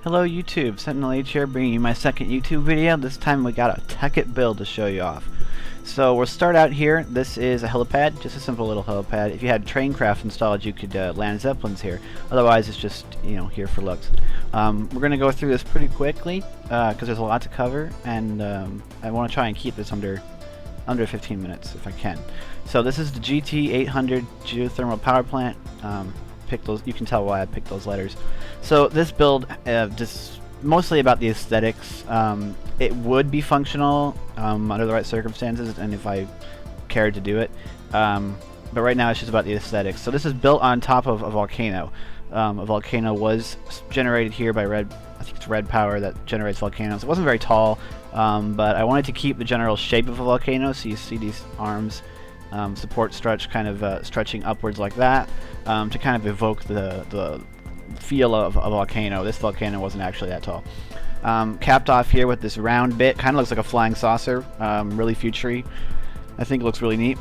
Hello YouTube, Sentinel H here, bringing you my second YouTube video. This time we got a Tekkit build to show you off. So we'll start out here. This is a helipad, just a simple little helipad. If you had Traincraft installed, you could land Zeppelins here. Otherwise, it's just, here for looks. We're going to go through this pretty quickly because there's a lot to cover, and I want to try and keep this under 15 minutes if I can. So this is the GT800 geothermal power plant. You can tell why I picked those letters. So this build just mostly about the aesthetics. It would be functional under the right circumstances and if I cared to do it, but right now it's just about the aesthetics. So this is built on top of a volcano. A volcano was generated here by I think it's red power that generates volcanoes. It wasn't very tall, but I wanted to keep the general shape of a volcano, so you see these arms support stretch kind of stretching upwards like that, to kind of evoke the feel of a volcano. This volcano wasn't actually that tall. Capped off here with this round bit, kind of looks like a flying saucer, really futury. I think it looks really neat.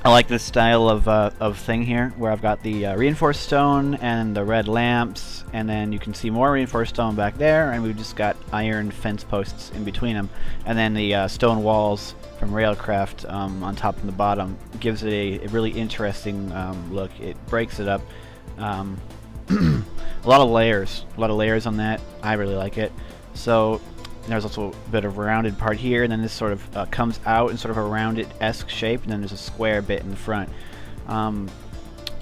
I like this style of thing here, where I've got the reinforced stone and the red lamps, and then you can see more reinforced stone back there, and we've just got iron fence posts in between them, and then the stone walls from Railcraft on top and the bottom gives it a really interesting look. It breaks it up. A lot of layers on that. I really like it. So there's also a bit of rounded part here, and then this sort of comes out in sort of a rounded-esque shape, and then there's a square bit in the front.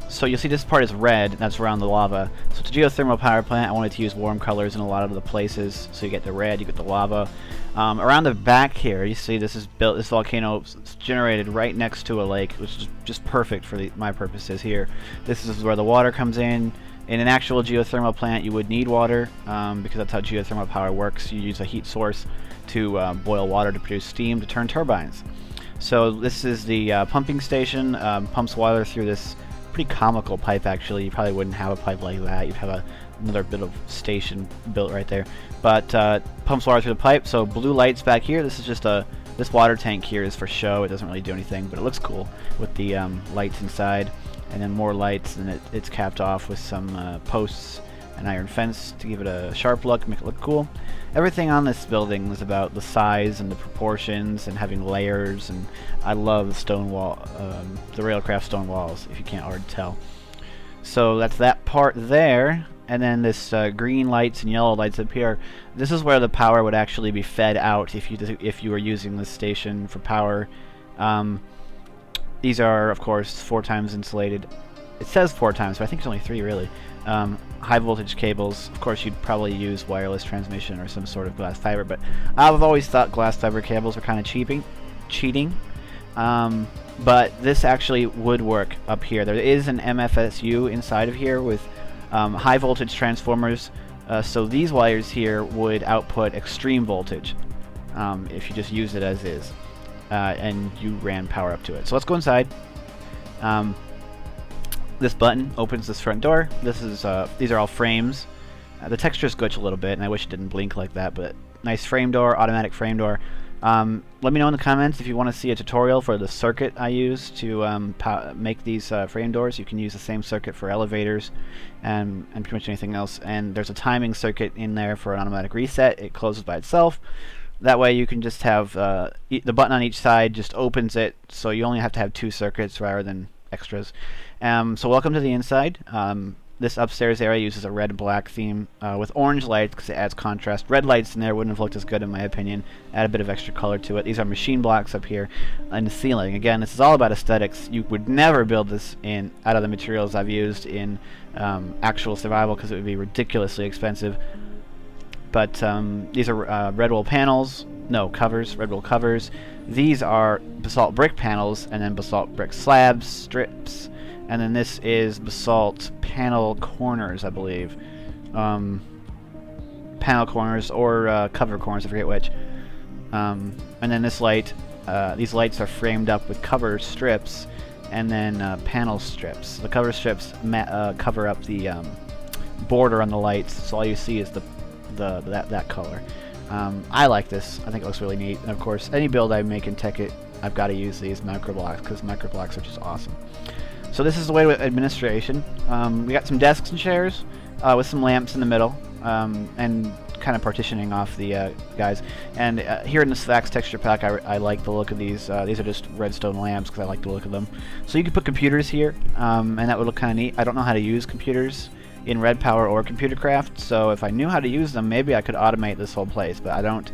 So you'll see this part is red, that's around the lava. So it's a geothermal power plant. I wanted to use warm colors in a lot of the places. So you get the red, you get the lava. Around the back here, you see this volcano is generated right next to a lake, which is just perfect for my purposes here. This is where the water comes in. In an actual geothermal plant, you would need water, because that's how geothermal power works. You use a heat source to boil water to produce steam to turn turbines. So this is the pumping station. Pumps water through this pretty comical pipe, actually. You probably wouldn't have a pipe like that. You'd have another bit of station built right there. But pumps water through the pipe. So blue lights back here. This is just this water tank here is for show. It doesn't really do anything, but it looks cool with the lights inside. And then more lights, and it's capped off with some posts and iron fence to give it a sharp look, make it look cool. Everything on this building is about the size and the proportions and having layers, and I love the stone wall, the Railcraft stone walls, if you can't already tell. So that's that part there, and then this green lights and yellow lights up here. This is where the power would actually be fed out if you were using this station for power. These are, of course, 4 times insulated. It says 4 times, but I think it's only 3 really. High voltage cables. Of course, you'd probably use wireless transmission or some sort of glass fiber, but I've always thought glass fiber cables were kind of cheating. But this actually would work up here. There is an MFSU inside of here with high voltage transformers. So these wires here would output extreme voltage if you just use it as is. And you ran power up to it. So let's go inside. This button opens this front door. These are all frames. The textures glitch a little bit, and I wish it didn't blink like that, but nice frame door, automatic frame door. Let me know in the comments if you want to see a tutorial for the circuit I use to make these frame doors. You can use the same circuit for elevators and pretty much anything else. And there's a timing circuit in there for an automatic reset. It closes by itself. That way you can just have the button on each side just opens it, so you only have to have 2 circuits rather than extras. So welcome to the inside. This upstairs area uses a red and black theme with orange lights because it adds contrast. Red lights in there wouldn't have looked as good in my opinion. Add a bit of extra color to it. These are machine blocks up here in the ceiling. Again, this is all about aesthetics. You would never build this out of the materials I've used in actual survival because it would be ridiculously expensive. But these are red wool panels, covers, red wool covers. These are basalt brick panels, and then basalt brick slabs, strips, and then this is basalt panel corners, I believe. Panel corners or cover corners, I forget which. And then this light, these lights are framed up with cover strips, and then panel strips. The cover strips cover up the border on the lights, so all you see is that color. I like this. I think it looks really neat. And of course, any build I make in Tekkit, I've got to use these micro blocks because micro blocks are just awesome. So this is the way with administration. We got some desks and chairs with some lamps in the middle. and kind of partitioning off the guys. And here in the Slacks texture pack, I like the look of these. These are just redstone lamps because I like the look of them. So you could put computers here, and that would look kind of neat. I don't know how to use computers in Red Power or Computer Craft, so if I knew how to use them, maybe I could automate this whole place, but I don't.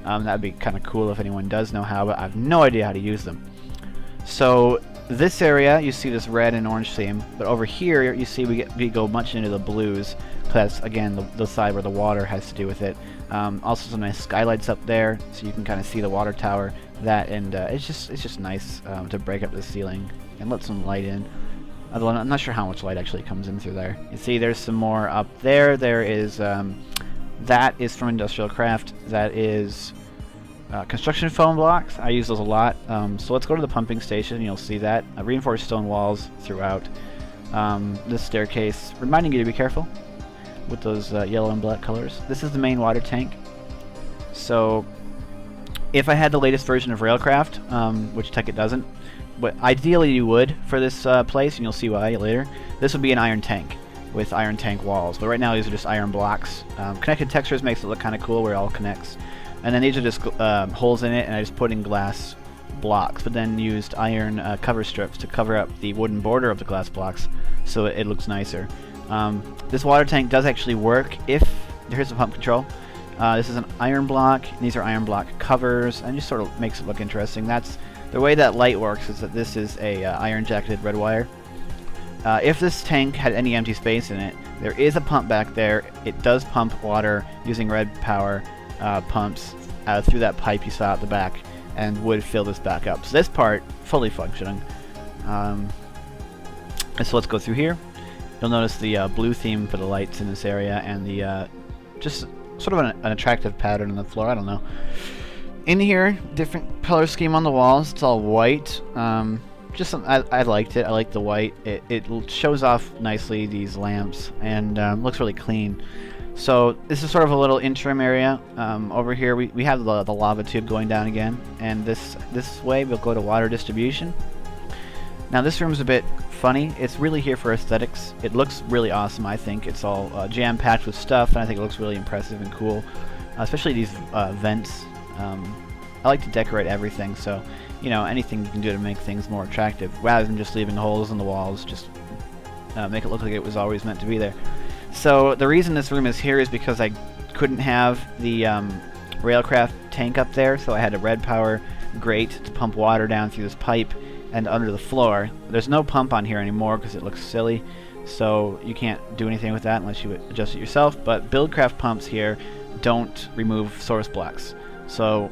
That would be kind of cool if anyone does know how, but I have no idea how to use them. So this area, you see this red and orange theme, but over here you see we go much into the blues. That's again the side where the water has to do with it. Also some nice skylights up there, so you can kind of see the water tower. That and it's just nice to break up the ceiling and let some light in. Although I'm not sure how much light actually comes in through there. You see, there's some more up there. There is that is from Industrial Craft. That is construction foam blocks. I use those a lot. So let's go to the pumping station. You'll see that reinforced stone walls throughout this staircase, reminding you to be careful with those yellow and black colors. This is the main water tank. So if I had the latest version of Railcraft, which Tekkit doesn't, but ideally you would for this place, and you'll see why later, this would be an iron tank with iron tank walls. But right now these are just iron blocks. Connected textures makes it look kind of cool where it all connects. And then these are just holes in it, and I just put in glass blocks, but then used iron cover strips to cover up the wooden border of the glass blocks so it looks nicer. This water tank does actually work if, here's the pump control. This is an iron block, and these are iron block covers, and just sort of makes it look interesting. That's the way that light works, is that this is a iron jacketed red wire. If this tank had any empty space in it, there is a pump back there. It does pump water using red power pumps through that pipe you saw at the back, and would fill this back up. So this part, fully functioning. So let's go through here. You'll notice the blue theme for the lights in this area, and the just sort of an attractive pattern on the floor. I don't know. In here, different color scheme on the walls. It's all white. Just some, I liked it. I like the white. It shows off nicely these lamps, and looks really clean. So this is sort of a little interim area. Over here we have the lava tube going down again, and this way we'll go to water distribution. Now this room's a bit funny. It's really here for aesthetics. It looks really awesome, I think. It's all jam-packed with stuff, and I think it looks really impressive and cool. Especially these vents. I like to decorate everything, so you know, anything you can do to make things more attractive, rather than just leaving holes in the walls. Just make it look like it was always meant to be there. So the reason this room is here is because I couldn't have the Railcraft tank up there, so I had a red power grate to pump water down through this pipe and under the floor. There's no pump on here anymore because it looks silly, so you can't do anything with that unless you adjust it yourself. But Buildcraft pumps here don't remove source blocks, so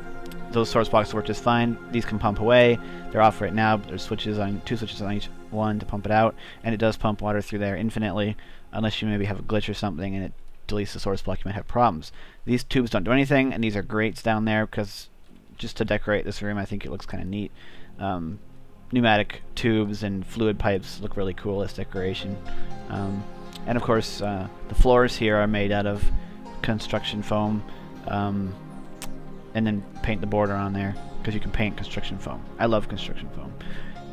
those source blocks work just fine. These can pump away. They're off right now, but there's switches on, 2 switches on each one to pump it out, and it does pump water through there infinitely, unless you maybe have a glitch or something and it deletes the source block. You might have problems. These tubes don't do anything, and these are grates down there because just to decorate this room, I think it looks kind of neat. Pneumatic tubes and fluid pipes look really cool as decoration. And of course, the floors here are made out of construction foam, and then paint the border on there because you can paint construction foam. I love construction foam.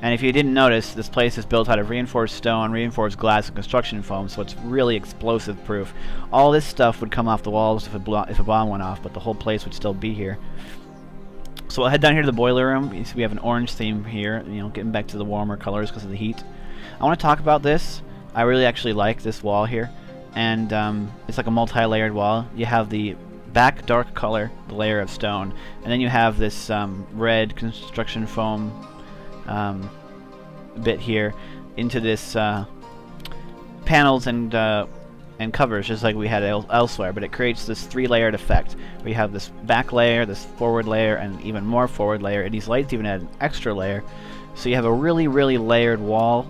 And if you didn't notice, this place is built out of reinforced stone, reinforced glass, and construction foam, so it's really explosive proof. All this stuff would come off the walls if a bomb went off, but the whole place would still be here. So we'll head down here to the boiler room. You see we have an orange theme here, you know, getting back to the warmer colors because of the heat. I want to talk about this. I really actually like this wall here, and it's like a multi-layered wall. You have the back dark color, the layer of stone, and then you have this red construction foam bit here into this panels and covers, just like we had elsewhere, but it creates this 3-layered effect. We have this back layer, this forward layer, and even more forward layer, and these lights even add an extra layer. So you have a really layered wall.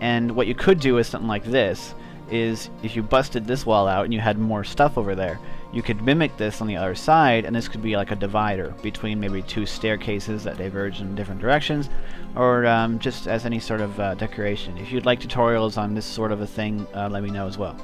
And what you could do is something like this, is if you busted this wall out and you had more stuff over there, you could mimic this on the other side, and this could be like a divider between maybe 2 staircases that diverge in different directions, or just as any sort of decoration. If you'd like tutorials on this sort of a thing, let me know as well.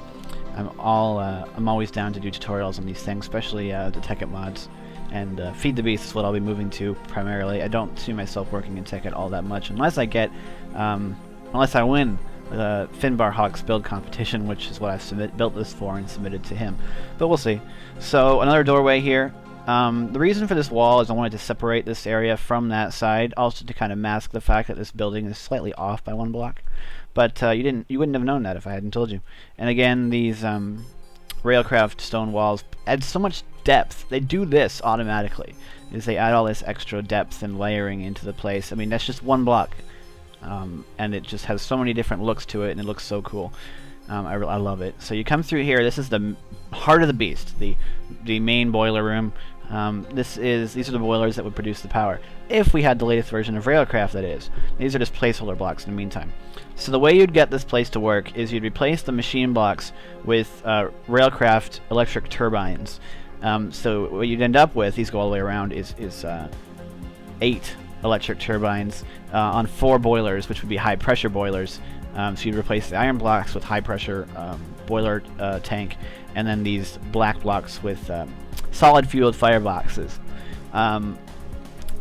I'm always down to do tutorials on these things, especially the Tekkit mods. And Feed the Beast is what I'll be moving to primarily. I don't see myself working in Tekkit all that much unless I get, unless I win Finbar Hawk's build competition, which is what I've built this for and submitted to him. But we'll see. So another doorway here. The reason for this wall is I wanted to separate this area from that side, also to kind of mask the fact that this building is slightly off by 1 block. But you wouldn't have known that if I hadn't told you. And again, these Railcraft stone walls add so much depth. They do this automatically, is they add all this extra depth and layering into the place. I mean, that's just 1 block. And it just has so many different looks to it, and it looks so cool. I love it. So you come through here. This is the heart of the beast, the main boiler room. These are the boilers that would produce the power. If we had the latest version of Railcraft, that is. These are just placeholder blocks in the meantime. So the way you'd get this place to work is you'd replace the machine blocks with Railcraft electric turbines. So what you'd end up with, these go all the way around, is 8 electric turbines on 4 boilers, which would be high pressure boilers. So you'd replace the iron blocks with high pressure boiler tank, and then these black blocks with solid fueled fireboxes.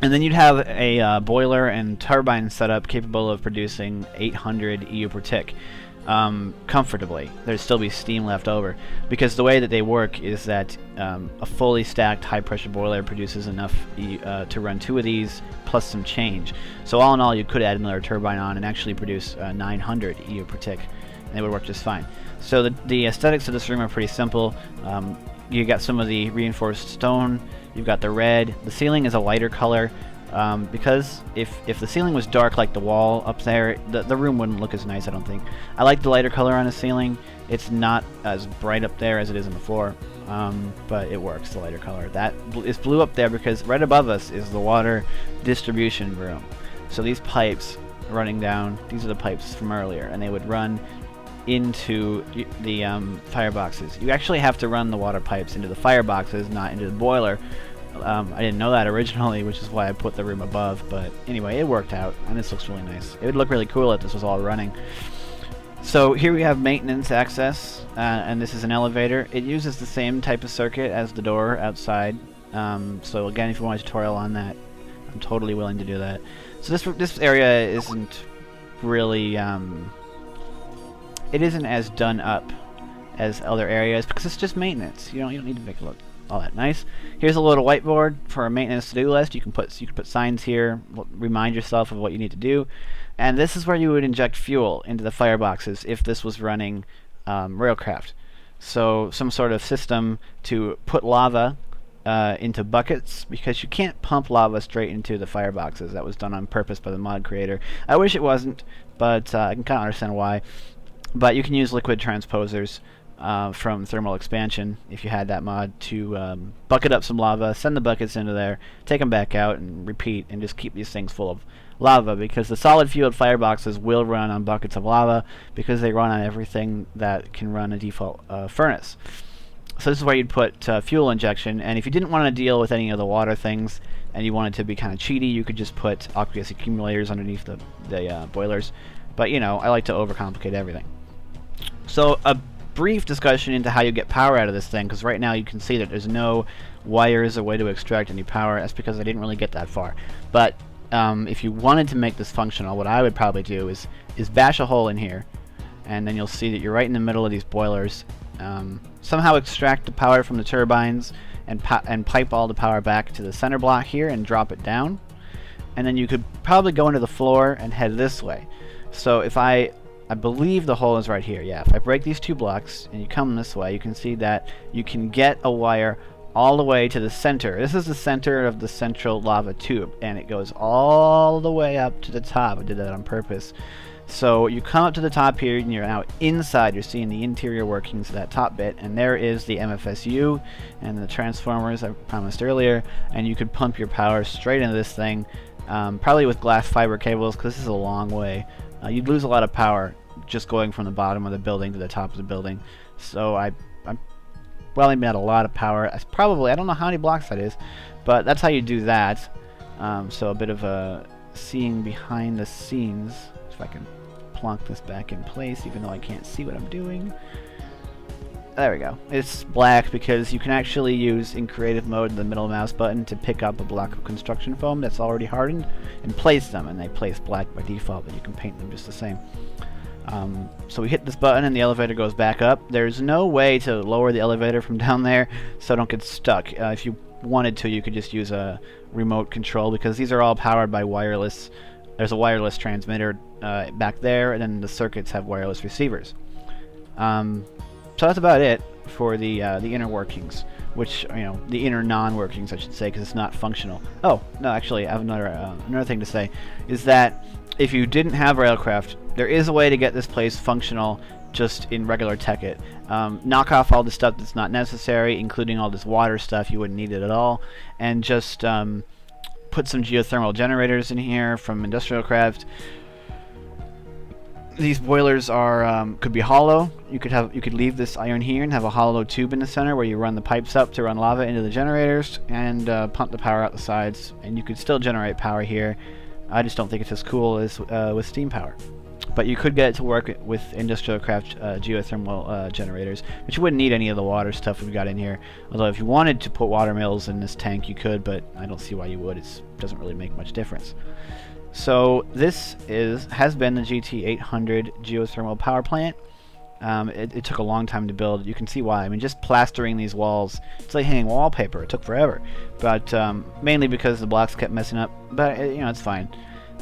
And then you'd have a boiler and turbine setup capable of producing 800 EU per tick comfortably. There'd still be steam left over, because the way that they work is that a fully stacked high pressure boiler produces enough to run 2 of these plus some change. So all in all, you could add another turbine on and actually produce 900 EU per tick, and they would work just fine. So the aesthetics of this room are pretty simple. You got some of the reinforced stone, you've got the red, the ceiling is a lighter color, because if the ceiling was dark like the wall up there, the room wouldn't look as nice, I don't think. I like the lighter color on the ceiling. It's not as bright up there as it is on the floor, but it works, the lighter color. That is blue up there because right above us is the water distribution room. So these pipes running down, these are the pipes from earlier, and they would run into the fireboxes. You actually have to run the water pipes into the fireboxes, not into the boiler. I didn't know that originally, which is why I put the room above, but anyway, it worked out, and this looks really nice. It would look really cool if this was all running. So here we have maintenance access, and this is an elevator. It uses the same type of circuit as the door outside, so again, if you want a tutorial on that, I'm totally willing to do that. So this area isn't really, it isn't as done up as other areas because it's just maintenance. You don't need to make it look all that nice. Here's a little whiteboard for a maintenance to-do list. You can put signs here, remind yourself of what you need to do, and this is where you would inject fuel into the fireboxes if this was running Railcraft. So some sort of system to put lava into buckets, because you can't pump lava straight into the fireboxes. That was done on purpose by the mod creator. I wish it wasn't, but I can kind of understand why. But you can use liquid transposers from thermal expansion, if you had that mod, to bucket up some lava, send the buckets into there, take them back out, and repeat, and just keep these things full of lava, because the solid fueled fireboxes will run on buckets of lava, because they run on everything that can run a default furnace. So this is where you'd put fuel injection, and if you didn't want to deal with any of the water things, and you wanted to be kind of cheaty, you could just put aqueous accumulators underneath the boilers. But, you know, I like to overcomplicate everything. So a brief discussion into how you get power out of this thing, because right now you can see that there's no wires or way to extract any power. That's because I didn't really get that far. But if you wanted to make this functional, what I would probably do is bash a hole in here, and then you'll see that you're right in the middle of these boilers. Somehow extract the power from the turbines and pipe all the power back to the center block here and drop it down. And then you could probably go into the floor and head this way. So if I believe the hole is right here. Yeah, if I break these 2 blocks and you come this way, you can see that you can get a wire all the way to the center. This is the center of the central lava tube, and it goes all the way up to the top. I did that on purpose. So you come up to the top here, and you're now inside. You're seeing the interior workings of that top bit, and there is the MFSU and the transformers I promised earlier, and you could pump your power straight into this thing, probably with glass fiber cables, because this is a long way. You'd lose a lot of power just going from the bottom of the building to the top of the building. So I'm well, I made a lot of power. That's probably, I don't know how many blocks that is, but that's how you do that. So a bit of a seeing behind the scenes. If I can plonk this back in place, even though I can't see what I'm doing. There we go. It's black because you can actually use in creative mode the middle mouse button to pick up a block of construction foam that's already hardened and place them, and they place black by default, but you can paint them just the same. So we hit this button and the elevator goes back up. There's no way to lower the elevator from down there, so don't get stuck. If you wanted to, you could just use a remote control, because these are all powered by wireless. There's a wireless transmitter back there, and then the circuits have wireless receivers. So that's about it for the inner workings, which, you know, the inner non-workings, I should say, because it's not functional. Oh no, actually, I have another thing to say, is that if you didn't have Railcraft, there is a way to get this place functional just in regular Tekkit. Knock off all the stuff that's not necessary, including all this water stuff. You wouldn't need it at all, and just put some geothermal generators in here from Industrial Craft. These boilers are could be hollow. You could leave this iron here and have a hollow tube in the center where you run the pipes up to run lava into the generators and pump the power out the sides, and you could still generate power here. I just don't think it's as cool as with steam power. But you could get it to work with Industrial Craft geothermal generators, but you wouldn't need any of the water stuff we've got in here. Although if you wanted to put water mills in this tank, you could, but I don't see why you would. It doesn't really make much difference. So this has been the GT800 geothermal power plant. It took a long time to build. You can see why. I mean, just plastering these walls, it's like hanging wallpaper. It took forever, but mainly because the blocks kept messing up. But you know, it's fine.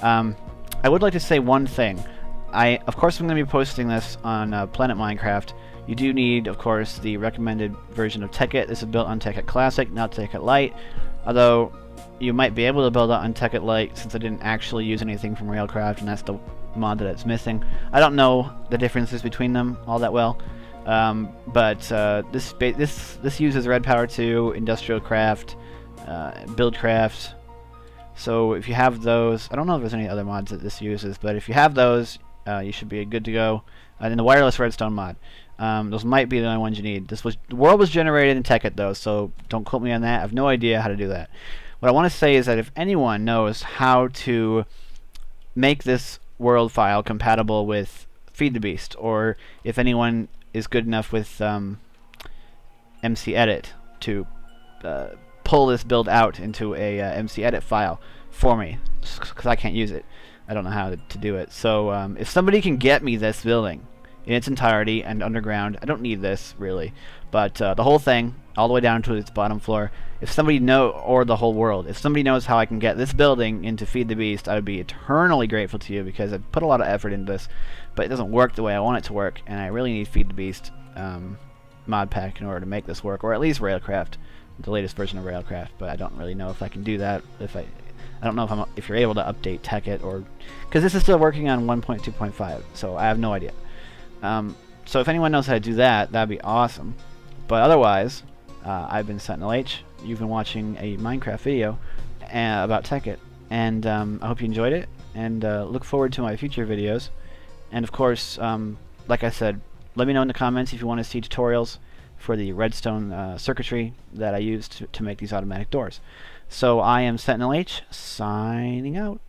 I would like to say one thing. Of course, I'm going to be posting this on Planet Minecraft. You do need, of course, the recommended version of Tekkit. This is built on Tekkit Classic, not Tekkit Lite. Although you might be able to build it on Tekkit Lite, since I didn't actually use anything from Railcraft, and that's the mod that it's missing. I don't know the differences between them all that well, but this uses Red Power 2, Industrial Craft, Buildcraft. So if you have those, I don't know if there's any other mods that this uses, but if you have those, you should be good to go. And the wireless redstone mod, those might be the only ones you need. The world was generated in Tekkit though, so don't quote me on that. I have no idea how to do that. What I want to say is that if anyone knows how to make this world file compatible with Feed the Beast, or if anyone is good enough with MC Edit to pull this build out into a MC Edit file for me, because I can't use it. I don't know how to do it. So if somebody can get me this building in its entirety and underground, I don't need this really, but the whole thing all the way down to its bottom floor, if somebody or the whole world, if somebody knows how I can get this building into Feed the Beast, I would be eternally grateful to you, because I've put a lot of effort into this, but it doesn't work the way I want it to work, and I really need Feed the Beast mod pack in order to make this work, or at least Railcraft, the latest version of Railcraft. But I don't really know if I can do that. I don't know if you're able to update Tekkit, or because this is still working on 1.2.5, so I have no idea. So if anyone knows how to do that, that'd be awesome. But otherwise, I've been Sentinel H. You've been watching a Minecraft video about Tekkit, and I hope you enjoyed it, and look forward to my future videos. And of course, like I said, let me know in the comments if you want to see tutorials for the redstone circuitry that I used to make these automatic doors. So I am Sentinel H, signing out.